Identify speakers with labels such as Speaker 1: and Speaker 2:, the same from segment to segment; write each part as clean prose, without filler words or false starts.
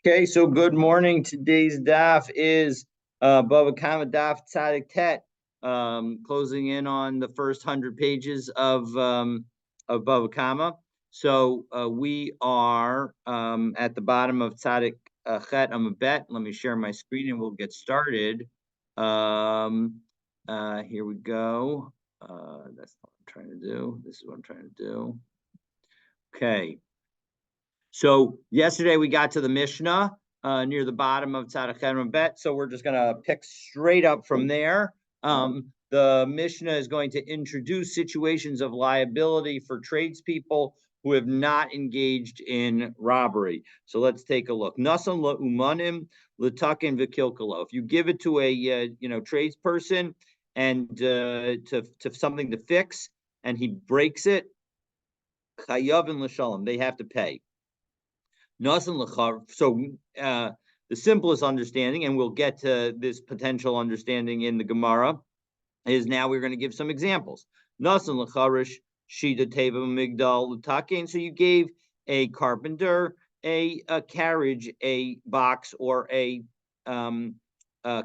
Speaker 1: Okay, so good morning. Today's daf is Bava Kamma daf Tzadik Tet, closing in on the first 100 pages of Bava Kamma. So we are at the bottom of Tzadik Chet Amabet. Let me share my screen and we'll get started. Here we go. That's not what I'm trying to do. This is what I'm trying to do. Okay. So yesterday we got to the Mishnah near the bottom of Tzaddik Cherem Bet. So we're just going to pick straight up from there. The Mishnah is going to introduce situations of liability for tradespeople who have not engaged in robbery. So let's take a look. Nasan la'umanim l'takin v'kilkalo. If you give it to a tradesperson and to something to fix, and he breaks it, chayav and l'shalom, they have to pay. So the simplest understanding, and we'll get to this potential understanding in the Gemara, is now we're going to give some examples. Nasan l'charish shida teva migdal l'takin. So you gave a carpenter a carriage, a box, or a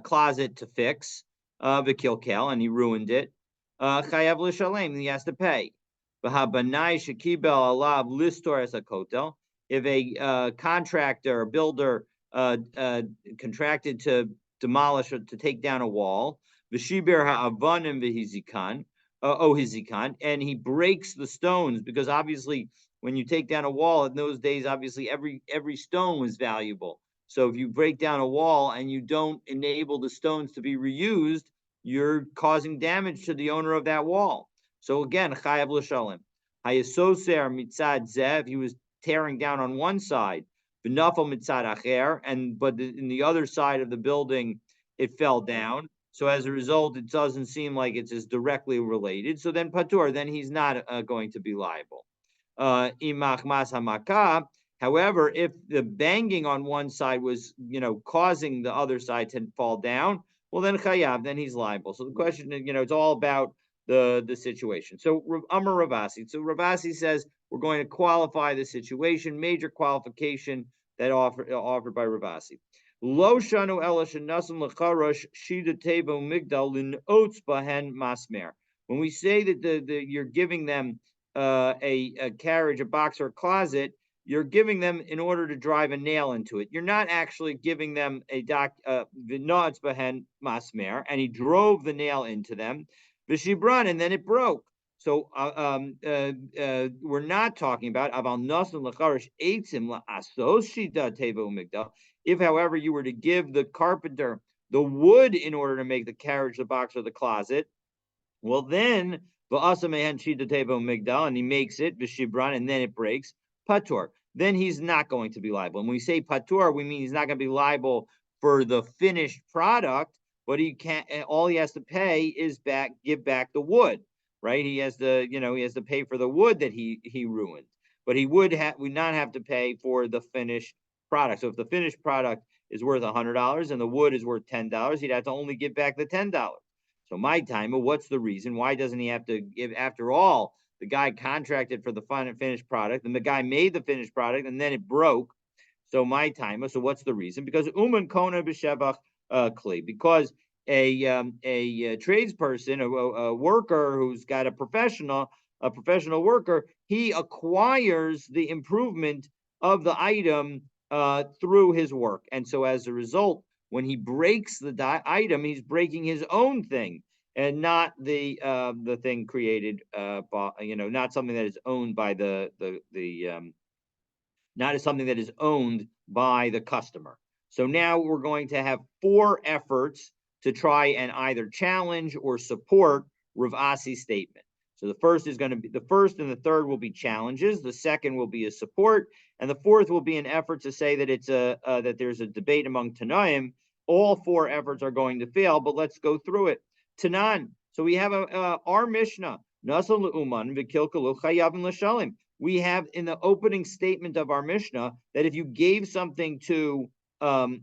Speaker 1: closet to fix, v'kilkel, and he ruined it. Chayav l'shalem, he has to pay. V'habanai shekibel alav listor es hakotel. If a contractor or builder contracted to demolish or to take down a wall, v'shiber ha'avanim v'hizikan, hizikan, and he breaks the stones, because obviously when you take down a wall in those days, obviously every stone was valuable. So if you break down a wall and you don't enable the stones to be reused, you're causing damage to the owner of that wall. So again, chayav l'shalem. Hayasoser mitzad zev, he was tearing down on one side, but in the other side of the building, it fell down. So as a result, it doesn't seem like it's as directly related. So then patur, then he's not going to be liable. However, if the banging on one side was, causing the other side to fall down, well, then chayav, then he's liable. So the question is, it's all about the situation. So Amar Ravasi. So Ravasi says we're going to qualify the situation, major qualification that offered by Ravasi. Lo shanu elashanasam lecharosh shida teva migdal linots bahen masmer. When we say that you're giving them a carriage, a box, or a closet, you're giving them in order to drive a nail into it. You're not actually giving them a v'nots bahen masmer, and he drove the nail into them. V'shibran, and then it broke. So we're not talking about aval nasan lecharish eitzim la'asos shida teva umigdal. If, however, you were to give the carpenter the wood in order to make the carriage, the box, or the closet, well then v'asa mehen shida teva umigdal, and he makes it v'shibran, and then it breaks, patur. Then he's not going to be liable. And when we say patur, we mean he's not going to be liable for the finished product. But he can't. All he has to pay is give back the wood, right? He has to pay for the wood that he ruined. But he would not have to pay for the finished product. So if the finished product is worth $100 and the wood is worth $10, he'd have to only give back the $10. So my time, what's the reason? Why doesn't he have to give? After all, the guy contracted for the finished product, and the guy made the finished product, and then it broke. So my time. So what's the reason? Because uman kona b'shevach. Because a tradesperson, a worker who's got a professional worker, he acquires the improvement of the item through his work, and so as a result, when he breaks the item, he's breaking his own thing, and not the thing created by, not something that is owned by not as something that is owned by the customer. So now we're going to have 4 efforts to try and either challenge or support Rav Asi's statement. So the first and the third will be challenges. The second will be a support, and the fourth will be an effort to say that that there's a debate among Tanaim. All 4 efforts are going to fail, but let's go through it. Tanan. So we have our Mishnah. Nasal le'uman v'kilkalu chayavim l'shalim. We have in the opening statement of our Mishnah that if you gave something to a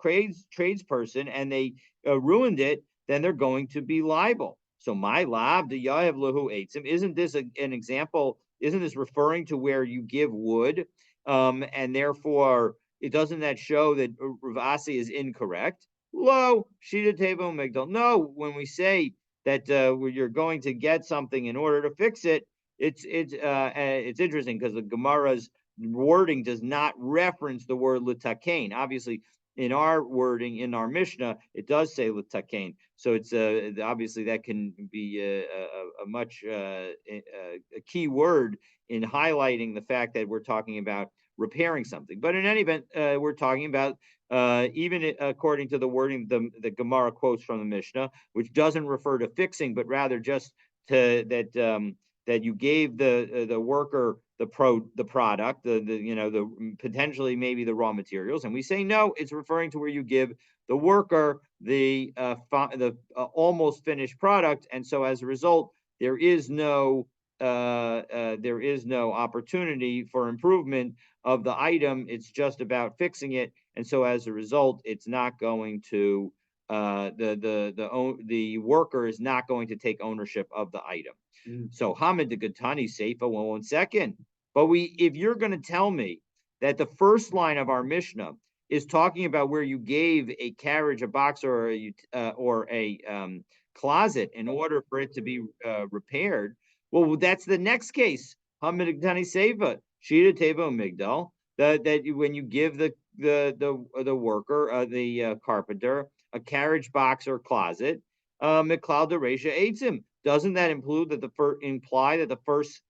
Speaker 1: tradesperson and they ruined it, then they're going to be liable. So my lab the yahav lahu eitzim. Isn't this an example? Isn't this referring to where you give wood and therefore doesn't that show that Ravasi is incorrect? Lo, Shita Tevo Migdal. No, when we say that you're going to get something in order to fix it, it's interesting because the Gemara's wording does not reference the word litakein. Obviously, in our wording in our Mishnah, it does say litakein. So it's obviously that can be a much a key word in highlighting the fact that we're talking about repairing something. But in any event, we're talking about even according to the wording the Gemara quotes from the Mishnah, which doesn't refer to fixing, but rather just to that you gave the worker the product, the potentially maybe the raw materials, and we say no, it's referring to where you give the worker the almost finished product, and so as a result, there is no opportunity for improvement of the item. It's just about fixing it, and so as a result, it's not going to the worker is not going to take ownership of the item. So Hamid the Gatani Seifa, well, 1 second. But if you're going to tell me that the first line of our Mishnah is talking about where you gave a carriage, a box, or a closet in order for it to be repaired, well, that's the next case. Hamid Gatani Seifa, Shita Teva Migdal. That when you give the worker, the carpenter, a carriage, box, or closet, Miklal Deresha Eitzim. Doesn't that imply that the first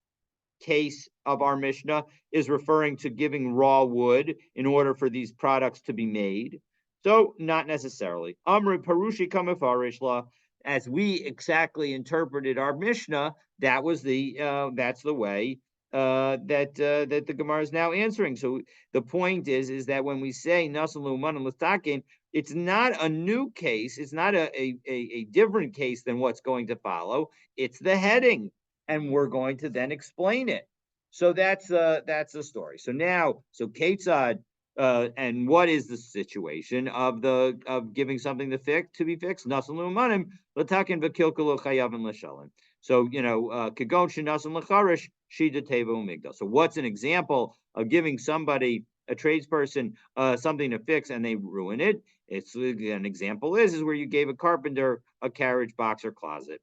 Speaker 1: case of our Mishnah is referring to giving raw wood in order for these products to be made? So not necessarily. Amri Parushi Kamma, as we exactly interpreted our Mishnah, that's the way that the Gemara is now answering. So the point is that when we say Nasan Luman and Latakin, it's not a new case. It's not a different case than what's going to follow. It's the heading, and we're going to then explain it. So that's the story. So now, Ketzad, and what is the situation of giving something to be fixed? Nasan Lumanim Latakin v'Kilkalu Chayavin L'Shalim. So Kagon Shinasan L'Charish Shida Teva Umigdal. So what's an example of giving somebody, a tradesperson, something to fix and they ruin it? It's an example is where you gave a carpenter a carriage, box, or closet.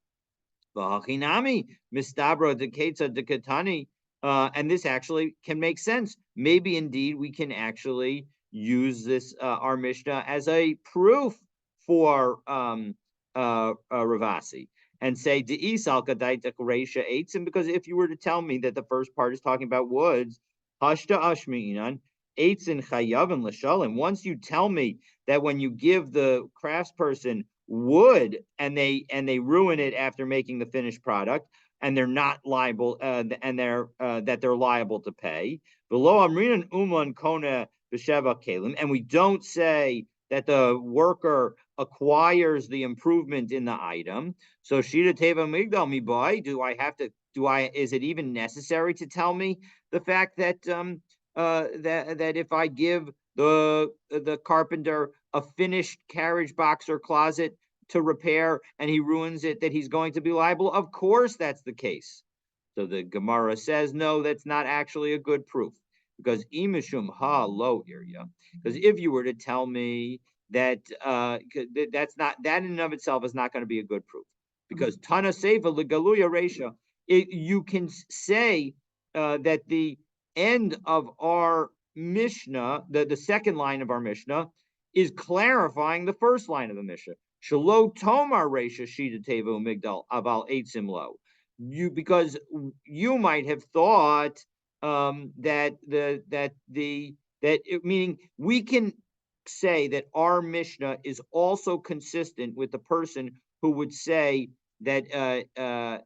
Speaker 1: V'hachinami mistabra deketza dekatani, and this actually can make sense. Maybe indeed we can actually use this our Mishnah as a proof for Ravasi and say de'isal kadaitek reisha eitzim, because if you were to tell me that the first part is talking about woods, hashta ashmi'inan eitzin chayavin l'shalim. Once you tell me that when you give the craftsperson wood and they ruin it after making the finished product, and they're not liable, and they're liable to pay. Below amrinan uman kona b'sheva kelim, and we don't say that the worker acquires the improvement in the item. So shita teva migdal mi boy. Is it even necessary to tell me the fact that that if I give the carpenter a finished carriage, box, or closet to repair and he ruins it, that he's going to be liable? Of course that's the case. So the Gemara says, no, that's not actually a good proof, because imishum ha lo irya. Because if you were to tell me that that's not, that in and of itself is not going to be a good proof, because Tana Seva legaluya resha, you can say that the end of our Mishnah, the second line of our Mishnah, is clarifying the first line of the Mishnah. Shalo tomar reisha shita tevu migdal aval eitzim lo. Because you might have thought meaning we can say that our Mishnah is also consistent with the person who would say that that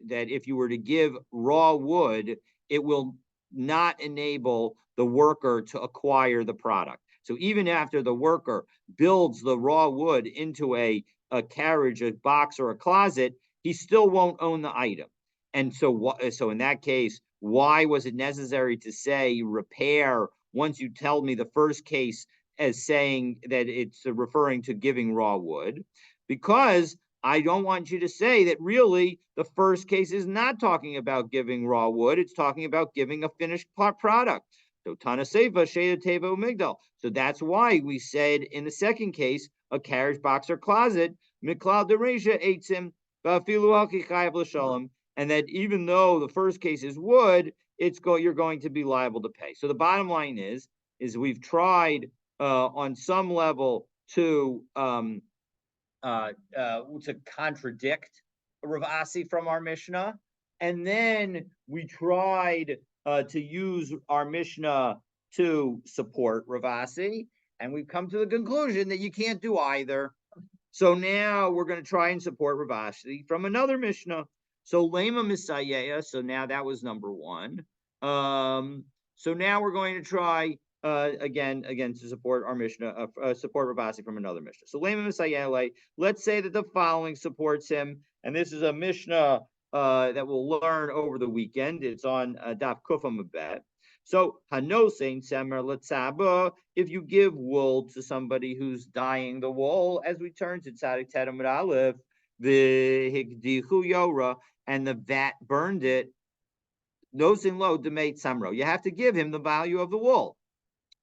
Speaker 1: if you were to give raw wood, it will not enable the worker to acquire the product. So even after the worker builds the raw wood into a carriage, a box, or a closet, he still won't own the item. And so in that case, why was it necessary to say repair once you tell me the first case as saying that it's referring to giving raw wood? Because I don't want you to say that really the first case is not talking about giving raw wood. It's talking about giving a finished product. So Tana Seva, Sheda Teva Migdal. So that's why we said in the second case, a carriage box or closet, Miklal Dereja Eitzim, and that even though the first case is wood, you're going to be liable to pay. So the bottom line is we've tried on some level to contradict Rav Asi from our Mishnah, and then we tried to use our Mishnah to support Rav Asi, and we've come to the conclusion that you can't do either. So now we're going to try and support Rav Asi from another Mishnah. So Lema Misayeh. So now that was number one. So now we're going to try again to support our Mishnah, support Rav Asi from another Mishnah. So Lema Misayeh. Let's say that the following supports him, and this is a Mishnah that we'll learn over the weekend. It's on Daf Kufam Abet. So Hanosein Semer Letzaba, if you give wool to somebody who's dyeing the wool, as we turn to Tzadik Tedam Aleph, the Higdichu Yora, and the vat burned it, Nosin Lo Demate Samro. You have to give him the value of the wool.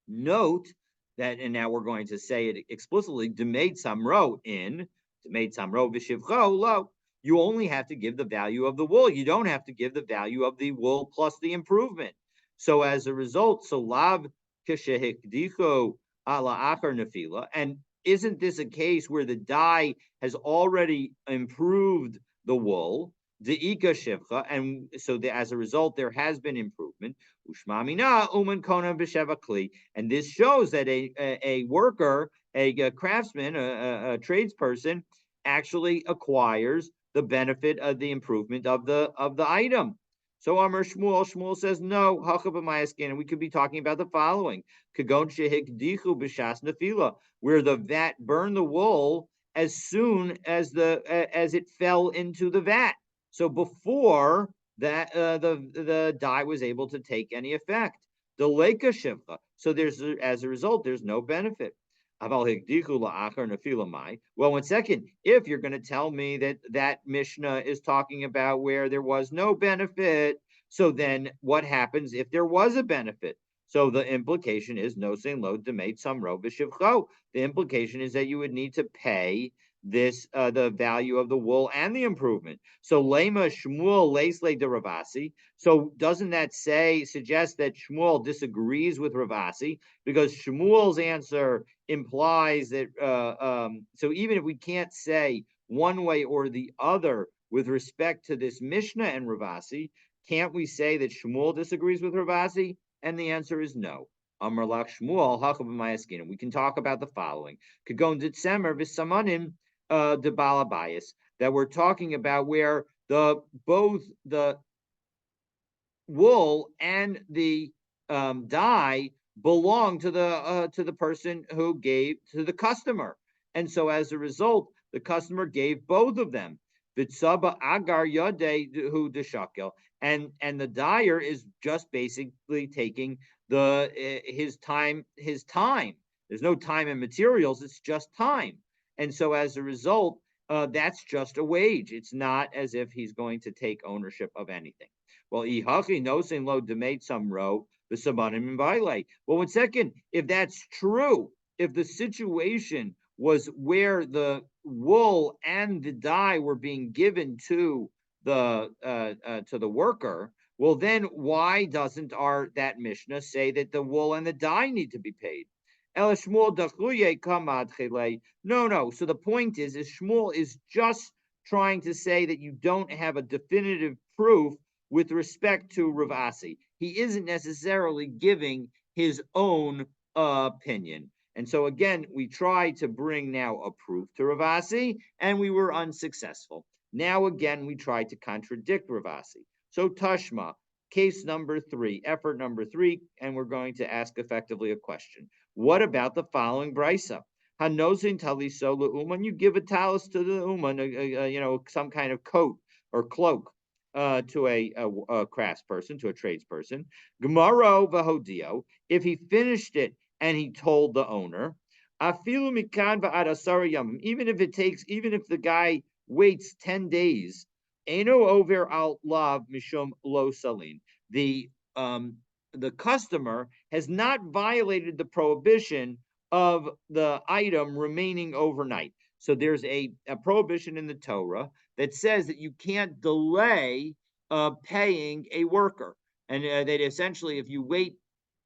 Speaker 1: Note that, and now we're going to say it explicitly, Demate Samro Demate Samro Vishivcho Lo. You only have to give the value of the wool. You don't have to give the value of the wool plus the improvement. So as a result, so lav kishehikdicho ala achar nefila, and isn't this a case where the dye has already improved the wool, the ika shivcha, and so as a result there has been improvement. Ushmamina uman kona b'sheva kli, and this shows that a worker, a craftsman, a tradesperson, actually acquires the benefit of the improvement of the item. So Amar Shmuel says, no, and we could be talking about the following. Where the vat burned the wool as soon as it fell into the vat. So before that the dye was able to take any effect. The Leica Shivcha. So as a result, there's no benefit. Well, one second, if you're going to tell me that Mishnah is talking about where there was no benefit, so then what happens if there was a benefit? So the implication is no saying lo demate samro b'shivcho. The implication is that you would need to pay this the value of the wool and the improvement. So lema Shmuel leisle de Ravasi. So doesn't that suggest that Shmuel disagrees with Ravasi, because Shmuel's answer implies that so even if we can't say one way or the other with respect to this Mishnah and Ravasi, can't we say that Shmuel disagrees with Ravasi? And the answer is no. Amar lach Shmuel hachab b'mayaskin. We can talk about the following: Kagon ditzemer v'samanim de balabayas, that we're talking about where both the wool and the dye belong to the person who gave to the customer, and so as a result, the customer gave both of them. V'tzaba agar yodei hu deshakel, and the dyer is just basically taking his time. There's no time and materials; it's just time, and so as a result, that's just a wage. It's not as if he's going to take ownership of anything. Well, ihachi nosin lo demate samro the sabanim and baile. Well, one second, if that's true, if the situation was where the wool and the dye were being given to the worker, well, then why doesn't that Mishnah say that the wool and the dye need to be paid? No. So the point is Shmuel is just trying to say that you don't have a definitive proof with respect to Rav Asi. He isn't necessarily giving his own opinion. And so again, we tried to bring now a proof to Rav Asi, and we were unsuccessful. Now again, we tried to contradict Rav Asi. So Tashma, case number 3, effort number 3, and we're going to ask effectively a question. What about the following brisa? Hanozin taliso le'uman, you give a talis to the uman, some kind of coat or cloak to a craftsperson, to a tradesperson. Gemaro v'hodio, if he finished it and he told the owner, afilu mikan v'ad asara yamim, even if the guy waits 10 days, eno over al lav mishum lo salin, the the customer has not violated the prohibition of the item remaining overnight. So there's a prohibition in the Torah that says that you can't delay paying a worker, and that essentially, if you wait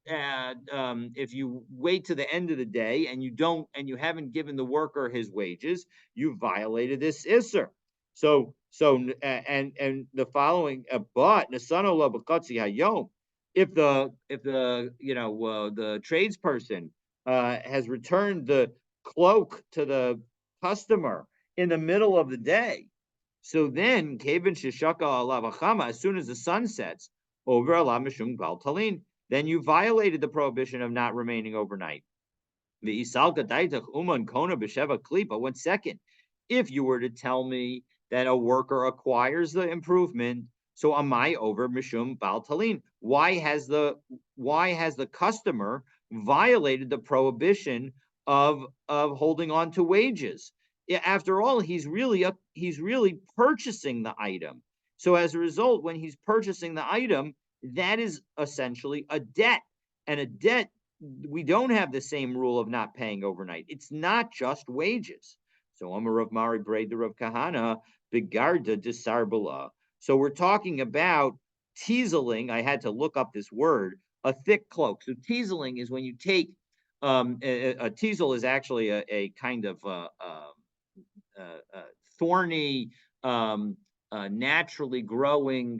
Speaker 1: to the end of the day and you haven't given the worker his wages, you violated this isser. And the following, but Nasano la b'katzi hayom, if the tradesperson has returned the cloak to the customer in the middle of the day, so then kevin sheshaka alav hachama, as soon as the sun sets, over alav mishum gal talin, then you violated the prohibition of not remaining overnight. The isalka daitach uman kona b'sheva klipa. 1 second, if you were to tell me that a worker acquires the improvement, so am I over mishum bal talin? Why has the customer violated the prohibition of holding on to wages? After all, he's really purchasing the item. So as a result, when he's purchasing the item, that is essentially a debt, and a debt, we don't have the same rule of not paying overnight. It's not just wages. So Amar of Mari Breda of Kahana Bigarda Disarbala. So we're talking about teaseling. I had to look up this word, a thick cloak. So teaseling is when you take a teasel is actually a kind of thorny, naturally growing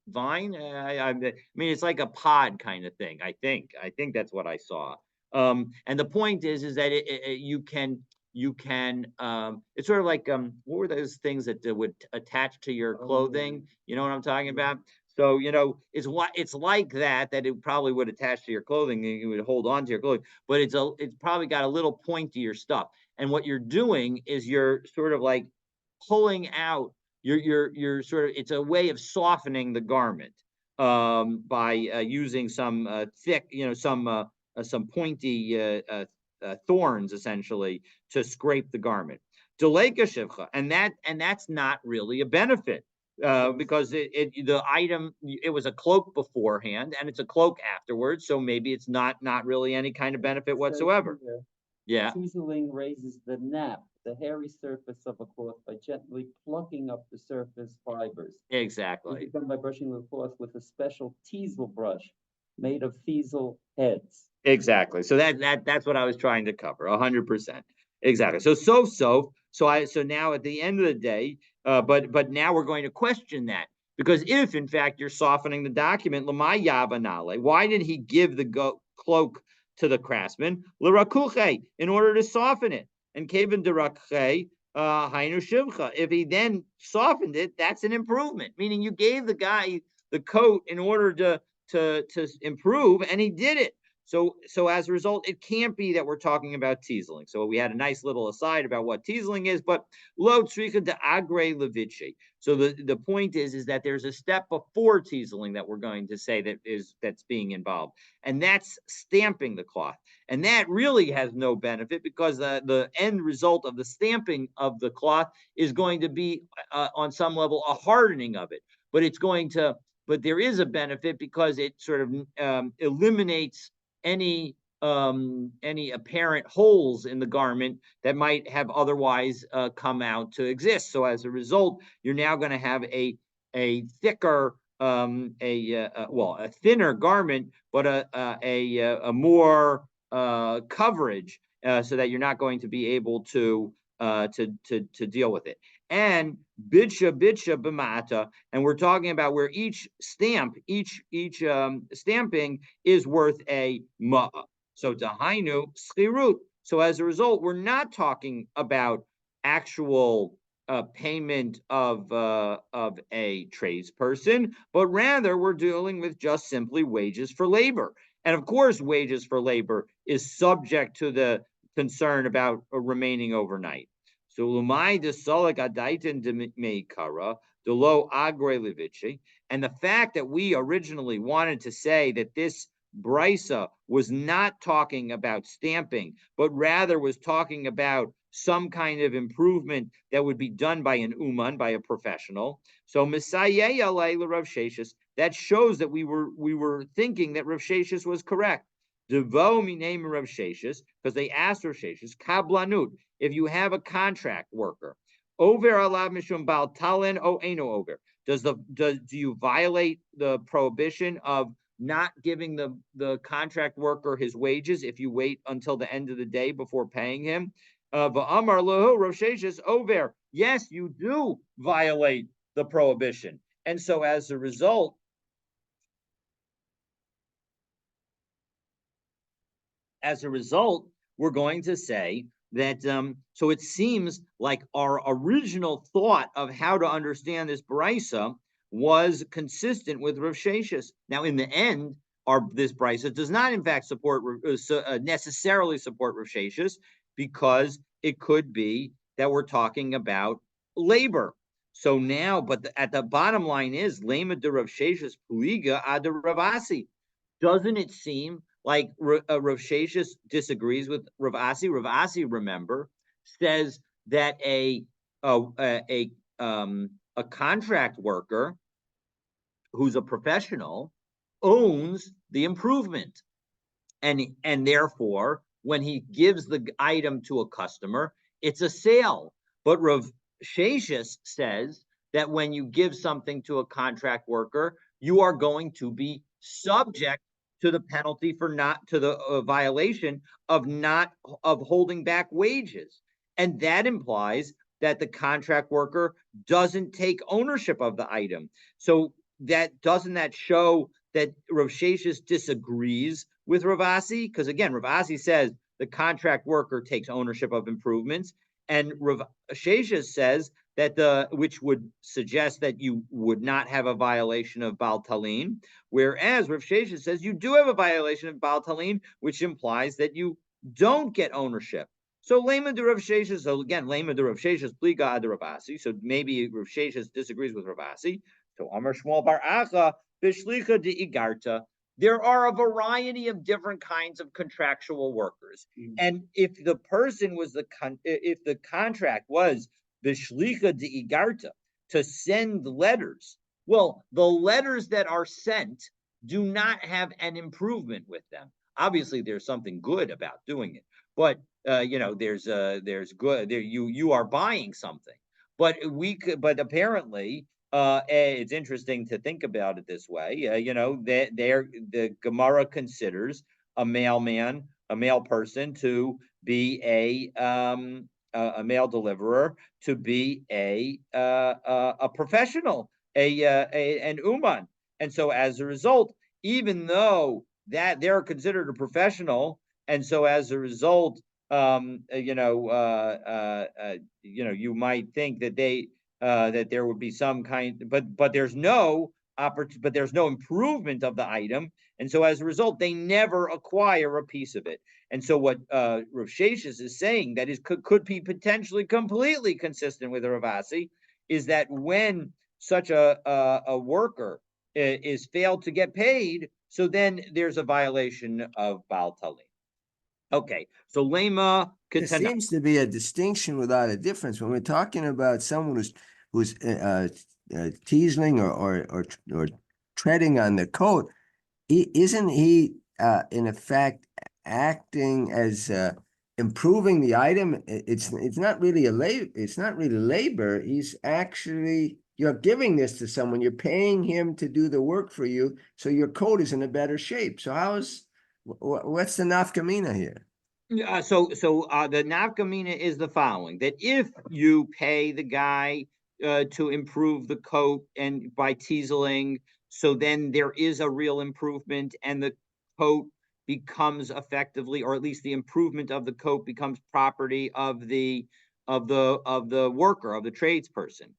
Speaker 1: vine. I mean, it's like a pod kind of thing. I think that's what I saw. And the point is that you can it's sort of like what were those things that would attach to your clothing? You know what I'm talking about? So it's like that it probably would attach to your clothing and you would hold on to your clothing, but it's probably got a little pointier stuff. And what you're doing is you're sort of like pulling out, you're sort of, it's a way of softening the garment by using some thick, some pointy thorns essentially to scrape the garment. Deleka shivcha, and that's not really a benefit because the item, it was a cloak beforehand and it's a cloak afterwards, so maybe it's not really any kind of benefit whatsoever. Yeah,
Speaker 2: Teaseling raises the nap, the hairy surface of a cloth, by gently plucking up the surface fibers. It is
Speaker 1: exactly.
Speaker 2: done by brushing the cloth with a special teasel brush made of teasel heads.
Speaker 1: Exactly. So that's what I was trying to cover. 100%. Exactly. So now at the end of the day, but now we're going to question that, because if in fact you're softening the document, lamai yavanale, why did he give the cloak to the craftsman? L'rakuche, in order to soften it. And kevin derakche hainu shivcha. If he then softened it, that's an improvement. Meaning you gave the guy the coat in order to improve, and he did it. So as a result, it can't be that we're talking about teaseling. So we had a nice little aside about what teaseling is, but lo tzrika de agre leviche. So the point is that there's a step before teaseling that we're going to say that's being involved, and that's stamping the cloth. And that really has no benefit, because the end result of the stamping of the cloth is going to be on some level a hardening of it. But there is a benefit, because it sort of eliminates any apparent holes in the garment that might have otherwise come out to exist. So as a result, you're now going to have a thicker, a thinner garment, but a more coverage, so that you're not going to be able to deal with it. And bitsha b'mata, and we're talking about where each stamping is worth a ma'a. So dahainu schirut. So as a result, we're not talking about actual payment of a tradesperson, but rather we're dealing with just simply wages for labor. And of course, wages for labor is subject to the concern about remaining overnight. So lumai de solik adaitin de meikara de lo agre levici, and the fact that we originally wanted to say that this brisa was not talking about stamping, but rather was talking about some kind of improvement that would be done by an uman, by a professional. So Messiah Rav Sheshis, that shows that we were thinking that Rav Sheshes was correct. Devo mi name Rav Sheshes, because they asked Rav Sheshes, kablanut, if you have a contract worker, over alav mishum bal talin o eno over. Do you violate the prohibition of not giving the contract worker his wages if you wait until the end of the day before paying him? Va'amar lahu Rav Sheshes over. Yes, you do violate the prohibition. And so as a result, we're going to say that so it seems like our original thought of how to understand this brisa was consistent with Rav Sheshes. Now, in the end, this brisa does not, in fact, necessarily support Rav Sheshes, because it could be that we're talking about labor. So now, but at the bottom line is lema de Rav Sheshes puiga ad Ravasi. Doesn't it seem like Rav Sheshes disagrees with Rav Asi? Rav Asi, remember, says that a contract worker who's a professional owns the improvement, and therefore, when he gives the item to a customer, it's a sale. But Rav Sheshes says that when you give something to a contract worker, you are going to be subject to the penalty for not to the violation of not of holding back wages, and that implies that the contract worker doesn't take ownership of the item. So that show that Rav Sheshes disagrees with Rav Asi? Because again, Rav Asi says the contract worker takes ownership of improvements, and Rav Sheshes says that which would suggest that you would not have a violation of Baal Talin, whereas Rav Sheshes says you do have a violation of Baal Talin, which implies that you don't get ownership. So Lema de Rav Sheshes, so again, Lema de Rav Sheshes, Pliga ad Rav Asi. So maybe Rav Sheshes disagrees with Rav Asi. So Amar Shmuel Bar Acha, Bishlicha de Igarta. There are a variety of different kinds of contractual workers. And if the person was if the contract was Bishlicha de Igarta, to send letters, well, the letters that are sent do not have an improvement with them. Obviously, there's something good about doing it, but there's good there. You are buying something, but apparently, it's interesting to think about it this way. The Gemara considers a mailman, a male person, to be a mail deliverer, to be a professional, an uman, and so as a result, even though that they're considered a professional, and so as a result, you might think that that there would be some kind, but there's no but there's no improvement of the item, and so as a result, they never acquire a piece of it. And so what Rav Sheshes is saying that could be potentially completely consistent with Rav Asi is that when such a worker is failed to get paid, so then there's a violation of Baal Talin. Okay, so Lema.
Speaker 3: There seems to be a distinction without a difference when we're talking about someone who's teasing or treading on the coat. Isn't he in effect acting as improving the item? It's not really labor. He's actually, you're giving this to someone. You're paying him to do the work for you, so your coat is in a better shape. So what's the nafkamina here?
Speaker 1: So the nafkamina is the following: that if you pay the guy to improve the coat and by teaseling, so then there is a real improvement, and the coat becomes effectively, or at least the improvement of the coat becomes property of the worker, of the tradesperson.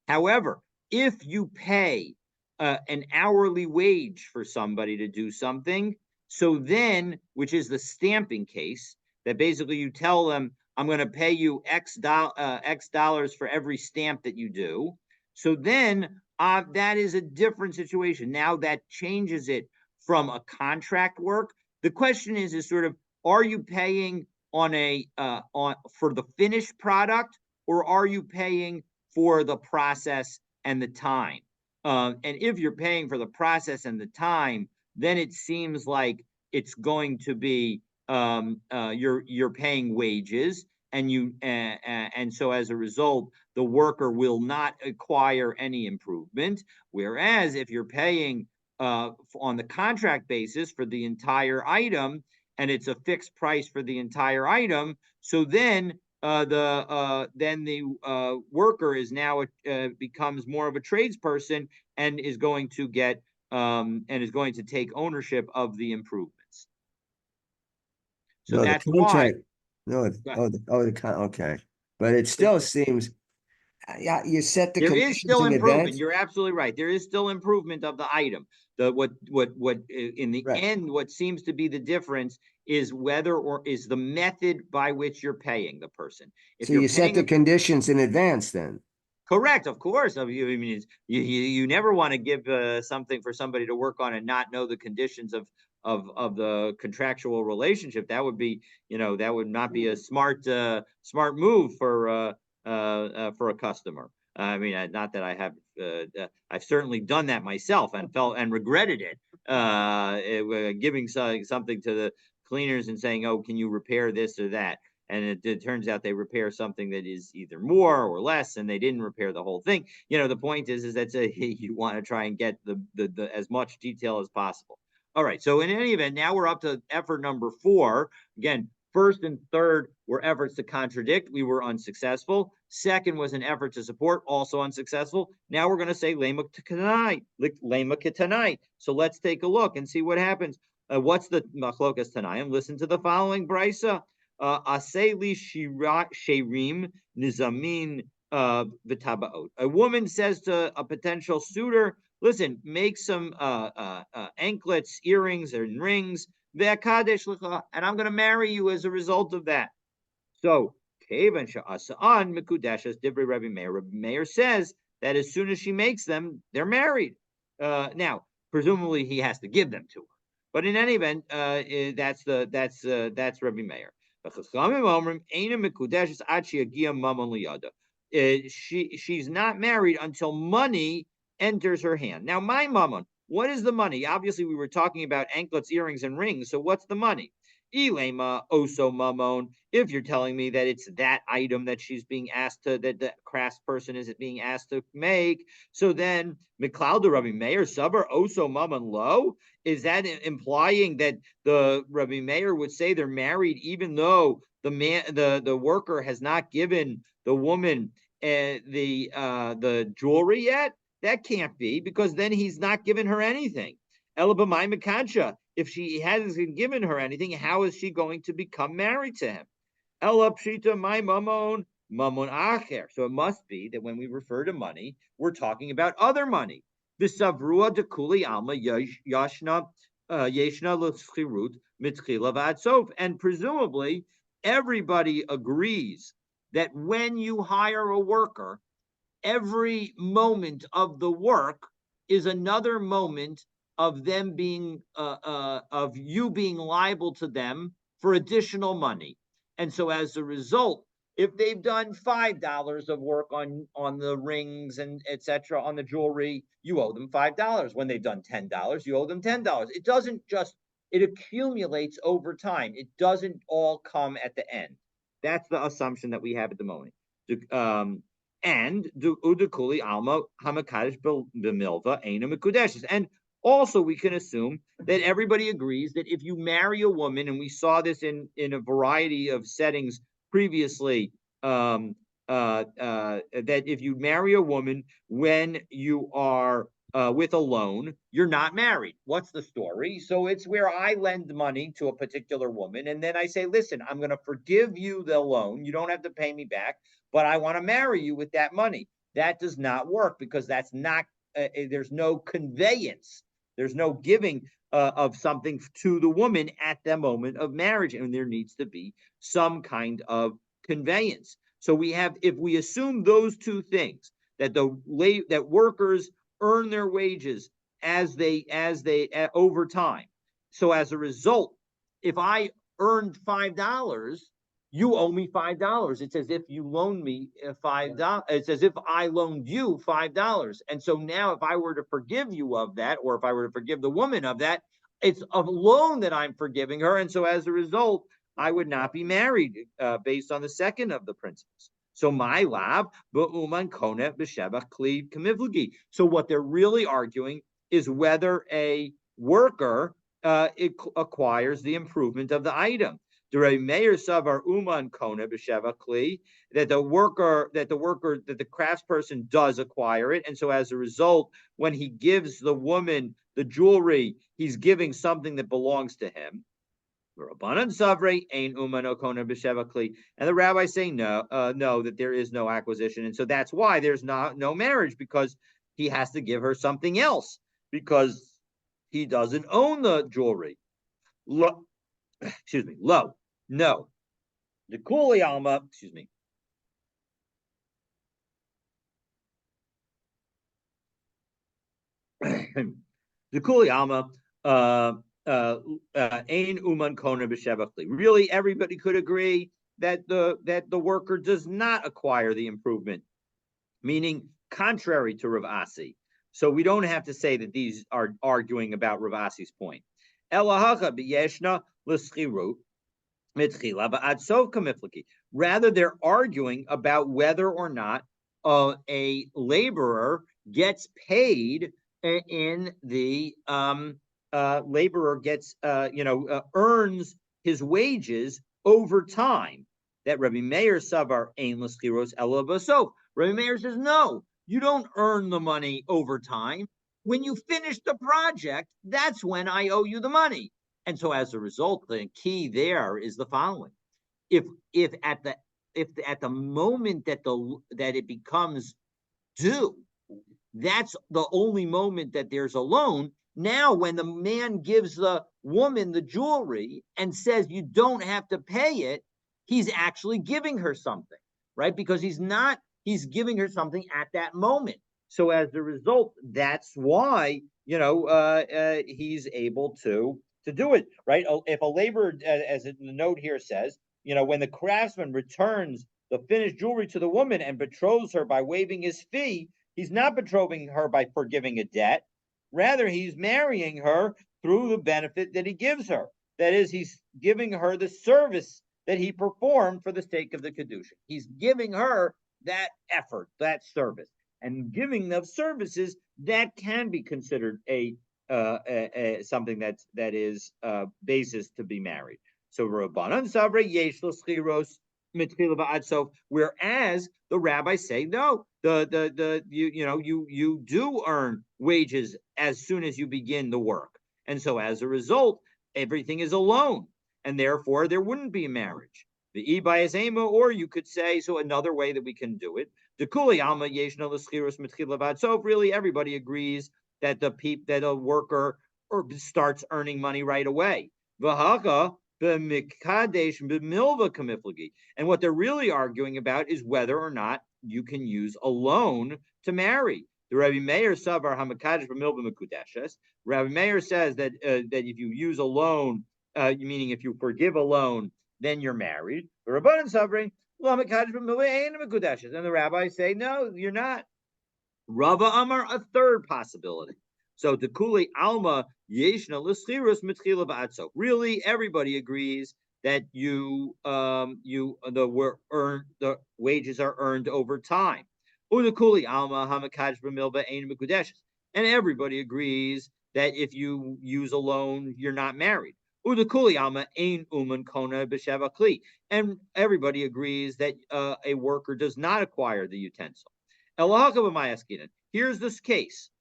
Speaker 1: However, if you pay an hourly wage for somebody to do something, so then, which is the stamping case, that basically you tell them, I'm going to pay you X dollars for every stamp that you do. So then that is a different situation. Now that changes it from a contract work. The question is sort of, are you paying for the finished product, or are you paying for the process and the time? And if you're paying for the process and the time, then it seems like it's going to be you're paying wages, and so as a result, the worker will not acquire any improvement. Whereas if you're paying on the contract basis for the entire item, and it's a fixed price for the entire item, so then the worker is now becomes more of a tradesperson and is going to get and is going to take ownership of the improvements. So
Speaker 3: No, the
Speaker 1: that's why.
Speaker 3: contract, no,
Speaker 1: Go ahead.
Speaker 3: okay. But it still seems, yeah, you set the
Speaker 1: There is
Speaker 3: conditions
Speaker 1: still
Speaker 3: in
Speaker 1: improvement.
Speaker 3: advance.
Speaker 1: You're absolutely right. There is still improvement of the item. What in the
Speaker 3: Right.
Speaker 1: end, what seems to be the difference is whether or is the method by which you're paying the person. If
Speaker 3: So
Speaker 1: you're
Speaker 3: you set
Speaker 1: paying
Speaker 3: the conditions in advance then.
Speaker 1: correct, of course. I mean, you never want to give something for somebody to work on and not know the conditions of the contractual relationship. That would be, that would not be a smart move for a customer. I mean, not that I have, I've certainly done that myself and felt and regretted it. Giving something to the cleaners and saying, "Oh, can you repair this or that?" And it turns out they repair something that is either more or less, and they didn't repair the whole thing. The point is that you want to try and get the as much detail as possible. All right. So in any event, now we're up to effort number 4. Again, first and third were efforts to contradict. We were unsuccessful. Second was an effort to support, also unsuccessful. Now we're going to say lema tonight. So let's take a look and see what happens. What's the machlokas tanayim? Listen to the following brisa. Aseli sherim nizamin v'tabaot. A woman says to a potential suitor, "Listen, make some anklets, earrings, and rings, and I'm going to marry you as a result of that." So, Kevan sha'asa'an mikudeshes divrei Rabbi Meir. Rabbi Meir says that as soon as she makes them, they're married. Now, presumably, he has to give them to her. But in any event, that's Rabbi Meir. She's not married until money enters her hand. Now, my mammon, what is the money? Obviously, we were talking about anklets, earrings, and rings. So, what's the money? Ilema oso mamon. If you're telling me that it's that item that she's being asked to, that the craftsperson is being asked to make, so then Miklauda Rabbi Meir Sabar oso mamon lo. Is that implying that the Rabbi Meir would say they're married even though the worker has not given the woman the jewelry yet? That can't be, because then he's not giving her anything. Elabamai Mekansha. If she hasn't given her anything, how is she going to become married to him? Ela Pshita my mamon acher. So it must be that when we refer to money, we're talking about other money. V'savrua dekuli alma yashna l'schirut mitchila v'ad sof. And presumably, everybody agrees that when you hire a worker, every moment of the work is another moment of them being of you being liable to them for additional money. And so as a result, if they've done $5 of work on the rings and etc. on the jewelry, you owe them $5. When they've done $10, you owe them $10. It doesn't just, it accumulates over time. It doesn't all come at the end. That's the assumption that we have at the moment. And udukuli alma hamakadish b'milva ena mikudeshes. And also we can assume that everybody agrees that if you marry a woman, and we saw this in a variety of settings previously, that if you marry a woman when you are with a loan, you're not married. What's the story? So it's where I lend money to a particular woman, and then I say, "Listen, I'm going to forgive you the loan. You don't have to pay me back, but I want to marry you with that money." That does not work, because that's not, there's no conveyance. There's no giving of something to the woman at the moment of marriage, and there needs to be some kind of conveyance. So we have, if we assume those two things, that that workers earn their wages as they over time. So as a result, if I earned $5, you owe me $5. It's as if you loaned me $5. It's as if I loaned you $5. And so now if I were to forgive you of that, or if I were to forgive the woman of that, it's a loan that I'm forgiving her. And so as a result, I would not be married based on the second of the principles. So my lab, ba'uman kone b'sheva kli kamivlugi. So what they're really arguing is whether a worker acquires the improvement of the item. That the craftsperson does acquire it, and so as a result, when he gives the woman the jewelry, he's giving something that belongs to him. And the rabbis say no, that there is no acquisition, and so that's why there's no marriage, because he has to give her something else, because he doesn't own the jewelry. Excuse me. No. The Kuli Alma, excuse me. The Kuli Alma, Ain Uman Kona B'Shevachli. Really, everybody could agree that the worker does not acquire the improvement, meaning contrary to Rav Asi. So we don't have to say that these are arguing about Rav Asi's point. Elahacha b'yeshna l'schiru. Rather, they're arguing about whether or not a laborer gets paid in the laborer gets earns his wages over time. That Rabbi Meir Savar ein l'schiros ela b'sof. Rabbi Meir says no, you don't earn the money over time. When you finish the project, that's when I owe you the money. And so as a result, the key there is the following. If at the moment that it becomes due, that's the only moment that there's a loan. Now, when the man gives the woman the jewelry and says you don't have to pay it, he's actually giving her something, right? Because he's giving her something at that moment. So as a result, that's why he's able to do it, right? If a laborer, as the note here says, when the craftsman returns the finished jewelry to the woman and betroths her by waiving his fee, he's not betrothing her by forgiving a debt. Rather, he's marrying her through the benefit that he gives her. That is, he's giving her the service that he performed for the sake of the Kedusha. He's giving her that effort, that service. And giving those services, that can be considered something that is basis to be married. So Rabbanan Savre Yesh L'Schiros Mitchila Ba'ad. Whereas the rabbis say no, you do earn wages as soon as you begin the work, and so as a result, everything is a loan, and therefore there wouldn't be marriage. The bias ema, or you could say, so another way that we can do it. The kuli alma yeshna l'schiros mitchila ba'ad. So really, everybody agrees that that a worker starts earning money right away. V'haka b'mikadesh b'milva kamiflagi. And what they're really arguing about is whether or not you can use a loan to marry. The Rabbi Meir savar hamakadesh b'milva mikudeshes. Rabbi Meir says that if you use a loan, meaning if you forgive a loan, then you're married. The Rabbanan savring hamakadesh b'milva ein mikudeshes, and the rabbis say no, you're not. Rava Amar, a third possibility. So the Kuli Alma Yeshna L'Schiros Mitchila Ba'atso. Really, everybody agrees that the wages are earned over time. Uda Kuli Alma Hamakaj B'Milba Ein Mikudeshes. And everybody agrees that if you use a loan, you're not married. Uda Kuli Alma Ein Uman Kona B'Sheva Kli. And everybody agrees that a worker does not acquire the utensil. Here's this case,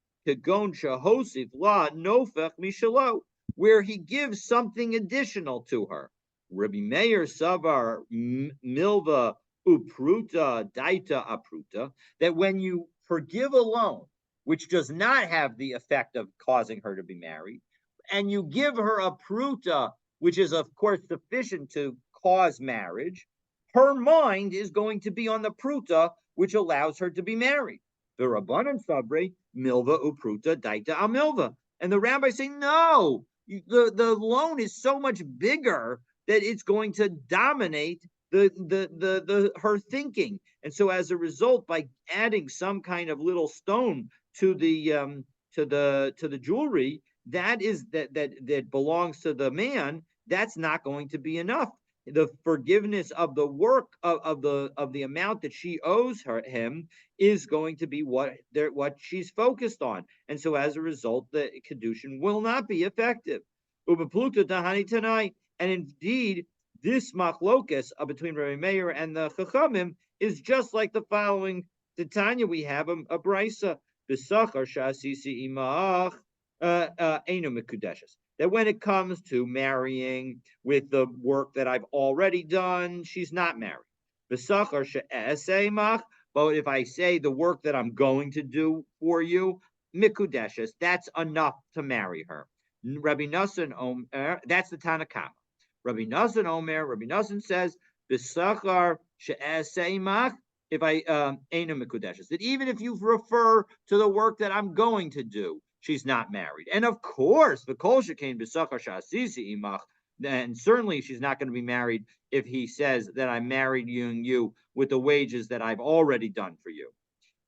Speaker 1: where he gives something additional to her. Rabbi Meir Savar Milva Upruta Daita Apruta, that when you forgive a loan, which does not have the effect of causing her to be married, and you give her a pruta, which is of course sufficient to cause marriage, her mind is going to be on the pruta, which allows her to be married. The Rabbanan Sabre, Milva Upruta Daita Amilva. And the rabbis say, no, the loan is so much bigger that it's going to dominate her thinking. And so as a result, by adding some kind of little stone to the jewelry that belongs to the man, that's not going to be enough. The forgiveness of the work of the amount that she owes him is going to be what she's focused on. And so as a result, the kedushin will not be effective. Ubepluta dahani tanai. And indeed, this machlokas between Rabbi Meir and the Chachamim is just like the following Titania. We have a brisa b'sachar shasisi imach enu mikudeshes. That when it comes to marrying with the work that I've already done, she's not married. B'sachar she'esemach. But if I say the work that I'm going to do for you, mikudeshes, that's enough to marry her. Rabbi Nassan Omer, that's the Tanakama. Rabbi Nassan Omer, Rabbi Nassan says, "B'sachar she'eseimach." If I enu mikudeshes, that even if you refer to the work that I'm going to do, she's not married. And of course, the kol shekain b'sachar she'asisi imach, and certainly she's not going to be married if he says that I married you with the wages that I've already done for you.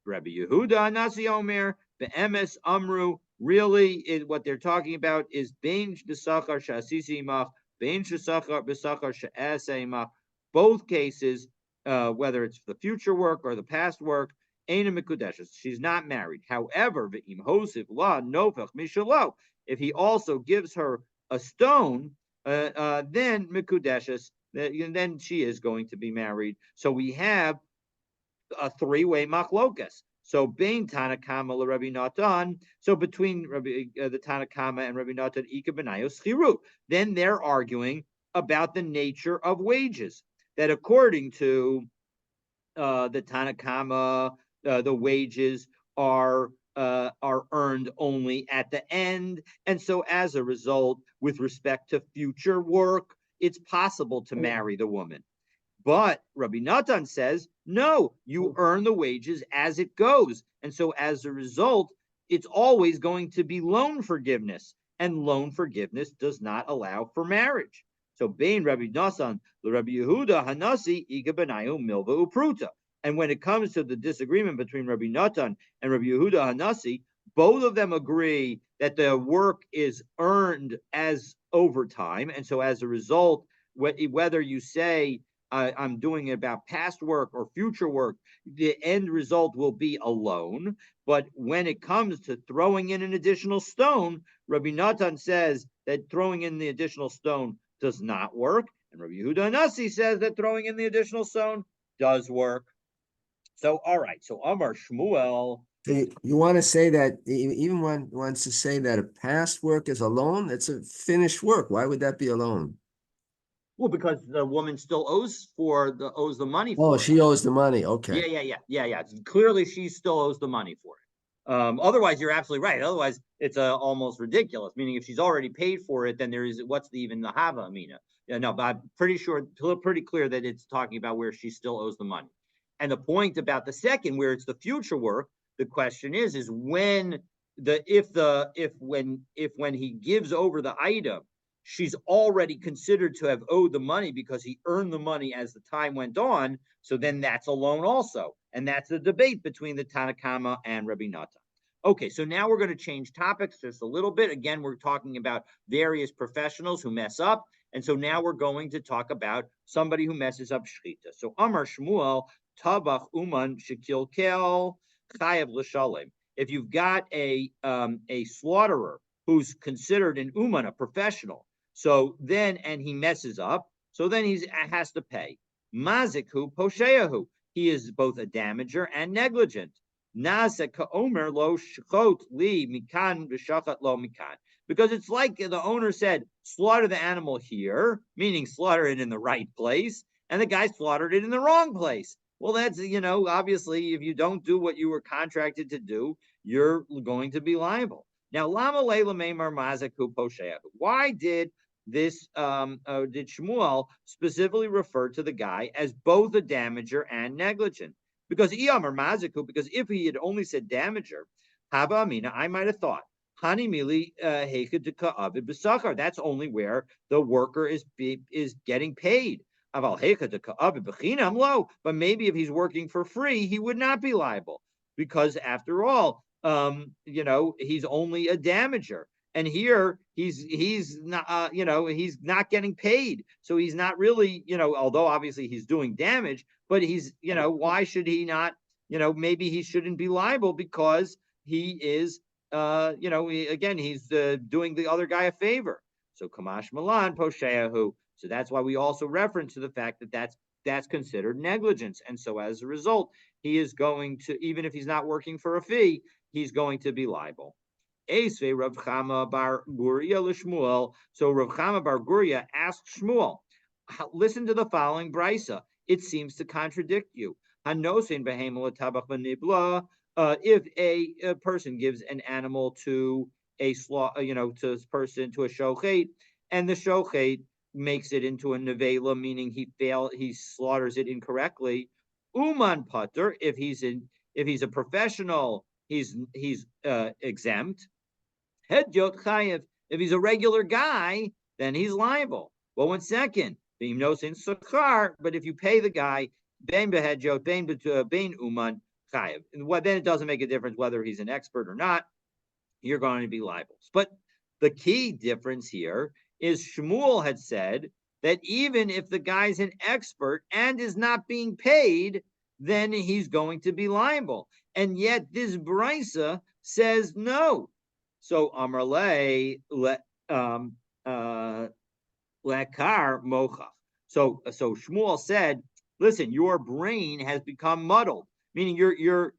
Speaker 1: Rabbi Yehuda Nasi Omer, be'emes amru. Really, what they're talking about is bein b'sachar she'asisi imach, bein b'sachar she'aseh imach. Both cases, whether it's the future work or the past work, Aina Mikudeshes. She's not married. However, V'im Hosif La Nofech Mishalo. If he also gives her a stone, then Mikudeshes, then she is going to be married. So we have a three-way machlokas. So being Tanakama Rabbi Natan, so between the Tanakama and Rabbi Natan, Ika Benayo Schirut. Then they're arguing about the nature of wages. That according to the Tanakama, the wages are earned only at the end, and so as a result, with respect to future work, it's possible to marry the woman. But Rabbi Natan says, no, you earn the wages as it goes. And so as a result, it's always going to be loan forgiveness. And loan forgiveness does not allow for marriage. So Bain Rabbi Natan, the Rabbi Yehuda Hanasi, Iga Benayu Milva Upruta. And when it comes to the disagreement between Rabbi Natan and Rabbi Yehuda Hanasi, both of them agree that the work is earned as overtime. And so as a result, whether you say, I'm doing it about past work or future work, the end result will be a loan. But when it comes to throwing in an additional stone, Rabbi Natan says that throwing in the additional stone does not work. And Rabbi Yehuda Nasi says that throwing in the additional stone does work. So, all right. So Amar Shmuel.
Speaker 3: So you want to say that even one wants to say that a past work is a loan? That's a finished work. Why would that be a loan?
Speaker 1: Well, because the woman still owes the money
Speaker 3: Oh,
Speaker 1: for
Speaker 3: she
Speaker 1: it.
Speaker 3: owes the money. Okay.
Speaker 1: Yeah. Clearly, she still owes the money for it. Otherwise, you're absolutely right. Otherwise, it's almost ridiculous. Meaning, if she's already paid for it, then there is even the hava amina. Yeah, no, but I'm pretty clear that it's talking about where she still owes the money. And the point about the second, where it's the future work, the question is when when he gives over the item, she's already considered to have owed the money because he earned the money as the time went on. So then that's a loan also. And that's the debate between the Tanakama and Rabbi Natan. Okay, so now we're going to change topics just a little bit. Again, we're talking about various professionals who mess up. And so now we're going to talk about somebody who messes up shchita. So Amar Shmuel, Tabach Uman Shekilkel Chayav L'Shalem. If you've got a slaughterer who's considered an uman, a professional, so then, and he messes up, so then he has to pay. Mazikhu posheahu. He is both a damager and negligent. Nazek omer lo shchot li mikan v'shachat lo mikan. Because it's like the owner said, slaughter the animal here, meaning slaughter it in the right place, and the guy slaughtered it in the wrong place. Well, that's, obviously, if you don't do what you were contracted to do, you're going to be liable. Now, lama leila meimar mazaku posheahu. Why did Shmuel specifically refer to the guy as both a damager and negligent? Because if he had only said damager, haba amina, I might have thought, hani mili hechad avid b'sachar. That's only where the worker is getting paid. But maybe if he's working for free, he would not be liable because after all, he's only a damager. And here he's not, he's not getting paid. So he's not really, although obviously he's doing damage, but he's, why should he not, maybe he shouldn't be liable because he is, he's doing the other guy a favor. So Kamash Milan Posheahu. So that's why we also reference to the fact that that's considered negligence. And so as a result, he is going to, even if he's not working for a fee, he's going to be liable. Esve Rav Chama bar Guria l'Shmuel. So Rav Chama bar Guria asked Shmuel, listen to the following brisa. It seems to contradict you. Hanosin behemel tabach v'nibla. If a person gives an animal to a to a person, to a shochet, and the shochet makes it into a nevela, meaning he slaughters it incorrectly. Uman putter, if he's a professional, he's exempt. Hedyot chayev, if he's a regular guy, then he's liable. Well, 1 second, but if you pay the guy, ben behedyot, ben uman chayev, and then it doesn't make a difference whether he's an expert or not. You're going to be liable. But the key difference here is Shmuel had said that even if the guy's an expert and is not being paid, then he's going to be liable. And yet this brisa says no. So Amrle lekar mochach. So Shmuel said, listen, your brain has become muddled, meaning you're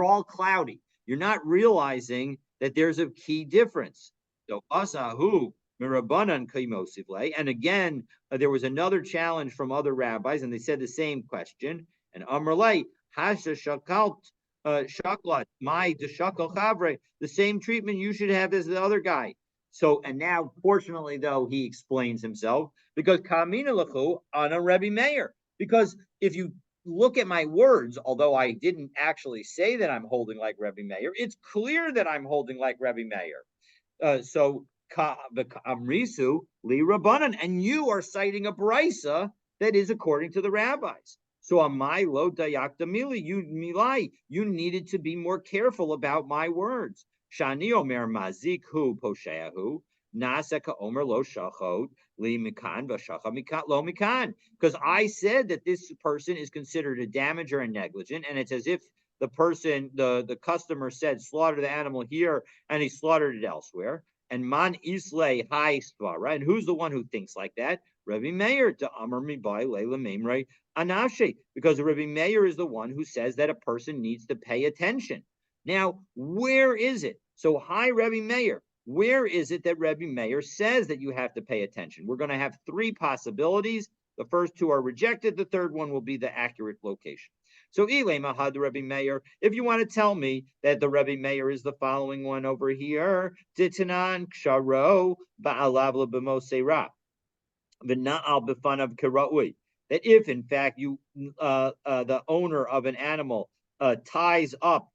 Speaker 1: all cloudy. You're not realizing that there's a key difference. So asahu mirabanan kaimosivle. And again, there was another challenge from other rabbis, and they said the same question. And Amrle hasha shakalt shaklat my deshakal chavre, the same treatment you should have as the other guy. So, and now, fortunately, though, he explains himself because kamina lachu ana Rebbe Meir. Because if you look at my words, although I didn't actually say that I'm holding like Rebbe Meir, it's clear that I'm holding like Rebbe Meir. So Amrisu li Rabbanan, and you are citing a brisa that is according to the rabbis. So amai lo dayak damili, you milai, you needed to be more careful about my words. Shani omer mazik hu posheahu, naseka omer lo shachot li mikan v'shacha mikan lo mikan. Because I said that this person is considered a damager and negligent, and it's as if the person, the customer said, slaughter the animal here, and he slaughtered it elsewhere. And man islay high svara. And who's the one who thinks like that? Rebbe Meir to Amar mi by Leila Memre Anashe, because Rebbe Meir is the one who says that a person needs to pay attention. Now, where is it? So, hi, Rebbe Meir. Where is it that Rebbe Meir says that you have to pay attention? We're going to have 3 possibilities. The first 2 are rejected. The third one will be the accurate location. So, Ilema had Rebbe Meir. If you want to tell me that the Rebbe Meir is the following one over here, Titanan Ksharo Ba'alavla B'Mosera, V'Na'al B'Fanav Karaui. That if in fact you, the owner of an animal, ties up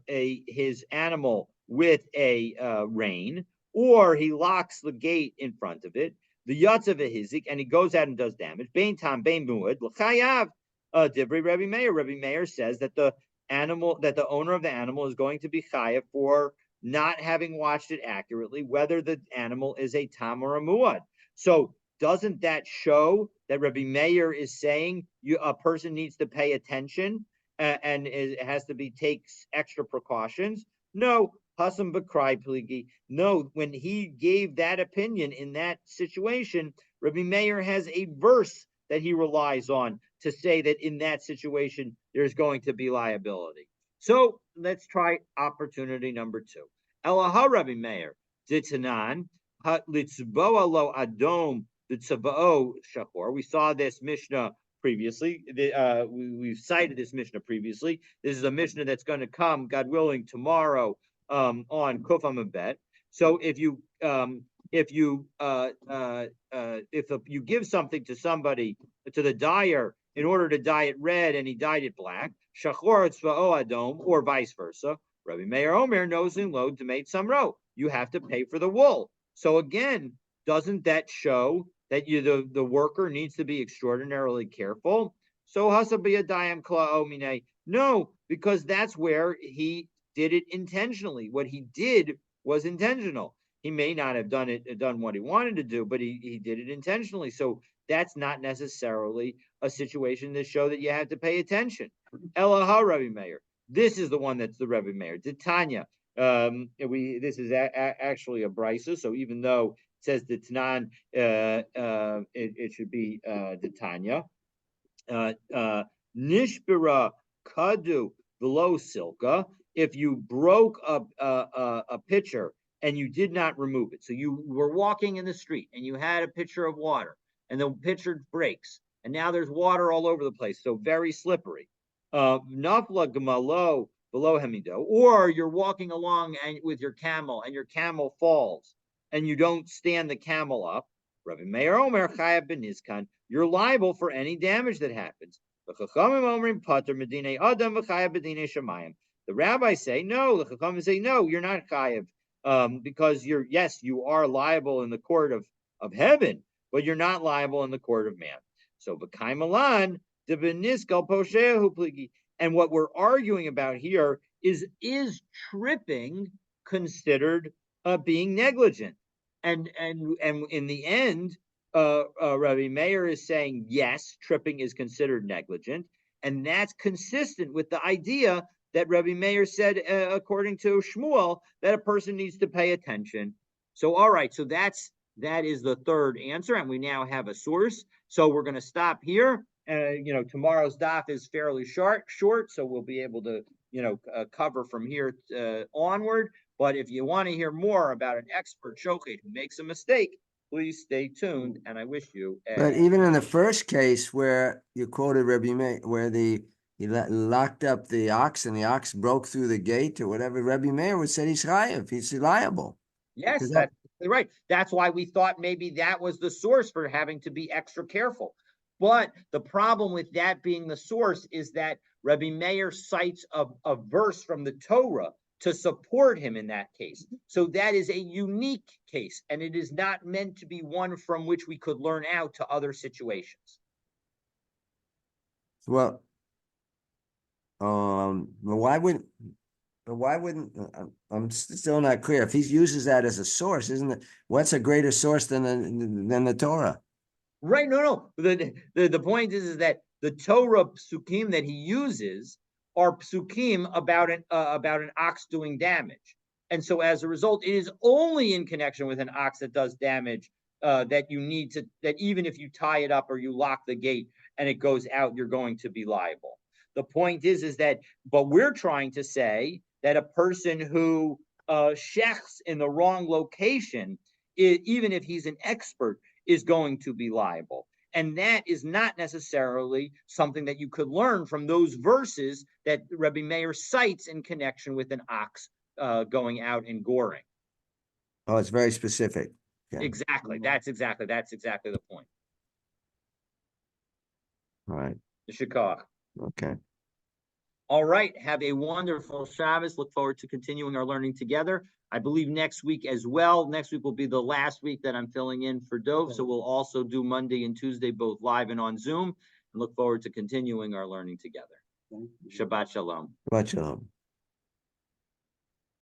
Speaker 1: his animal with a rein, or he locks the gate in front of it, the yatzav hizik, and he goes out and does damage. Bein tam bein muad l'chayav. Divrei Rebbe Meir. Rebbe Meir says that the owner of the animal is going to be chayav for not having watched it accurately, whether the animal is a tam or a muad. So doesn't that show that Rebbe Meir is saying a person needs to pay attention and it has to takes extra precautions? No, Hasam Bakrai Pligi. No, when he gave that opinion in that situation, Rebbe Meir has a verse that he relies on to say that in that situation, there's going to be liability. So let's try opportunity number 2. Elaha Rebbe Meir, Ditanan, Litzboa lo Adom, the Tzabao Shachor. We saw this Mishnah previously. We've cited this Mishnah previously. This is a Mishnah that's going to come, God willing, tomorrow on Kuf Amabet. So if you give something to somebody, to the dyer, in order to dye it red and he dyed it black, Shachor Tzva'o Adom, or vice versa, Rabbi Meir Omer knows in load to make some row. You have to pay for the wool. So again, doesn't that show that the worker needs to be extraordinarily careful? So hasabiyadayim kla'omine. No, because that's where he did it intentionally. What he did was intentional. He may not have done what he wanted to do, but he did it intentionally. So that's not necessarily a situation to show that you have to pay attention. Elaha Rebbe Meir. This is the one that's the Rebbe Meir. Titania. This is actually a brisa. So even though it says the Tanan, it should be the Tanya. Nishbira kadu below silka. If you broke a pitcher and you did not remove it, so you were walking in the street and you had a pitcher of water, and the pitcher breaks, and now there's water all over the place, so very slippery. Nafla gemalo below hemido, or you're walking along and with your camel, and your camel falls, and you don't stand the camel up. Rabbi Meir Omer Chayav ben Nizkan, you're liable for any damage that happens. The rabbis say no. The Chachamim say no. You're not chayav, because you are liable in the court of heaven, but you're not liable in the court of man. So b'kaimalan de beniskal poshehu pligi. And what we're arguing about here is tripping considered being negligent? And in the end, Rabbi Meir is saying yes, tripping is considered negligent, and that's consistent with the idea that Rabbi Meir said, according to Shmuel, that a person needs to pay attention. So, all right, so that is the third answer, and we now have a source. So we're going to stop here. Tomorrow's daf is fairly short, so we'll be able to, cover from here onward. But if you want to hear more about an expert shochet who makes a mistake, please stay tuned. And I wish you.
Speaker 3: But even in the first case where you quoted Rabbi Meir, where he locked up the ox and the ox broke through the gate or whatever, Rabbi Meir would say he's chayav, he's liable.
Speaker 1: Yes, that's right. That's why we thought maybe that was the source for having to be extra careful. But the problem with that being the source is that Rabbi Meir cites a verse from the Torah to support him in that case. So that is a unique case, and it is not meant to be one from which we could learn out to other situations.
Speaker 3: Well, why wouldn't I'm still not clear. If he uses that as a source, isn't it? What's a greater source than the Torah?
Speaker 1: Right? No. The point is that the Torah psukim that he uses are psukim about an ox doing damage, and so as a result, it is only in connection with an ox that does damage that you need to, that even if you tie it up or you lock the gate and it goes out, you're going to be liable. The point is that, but we're trying to say that a person who shechs in the wrong location, even if he's an expert, is going to be liable. And that is not necessarily something that you could learn from those verses that Rabbi Meir cites in connection with an ox going out and goring.
Speaker 3: Oh, it's very specific. Okay.
Speaker 1: Exactly. That's exactly the point.
Speaker 3: All right.
Speaker 1: The shikach.
Speaker 3: Okay.
Speaker 1: All right. Have a wonderful Shabbos. Look forward to continuing our learning together. I believe next week as well. Next week will be the last week that I'm filling in for Dove. So we'll also do Monday and Tuesday, both live and on Zoom. And look forward to continuing our learning together. Shabbat shalom.
Speaker 3: Shabbat shalom.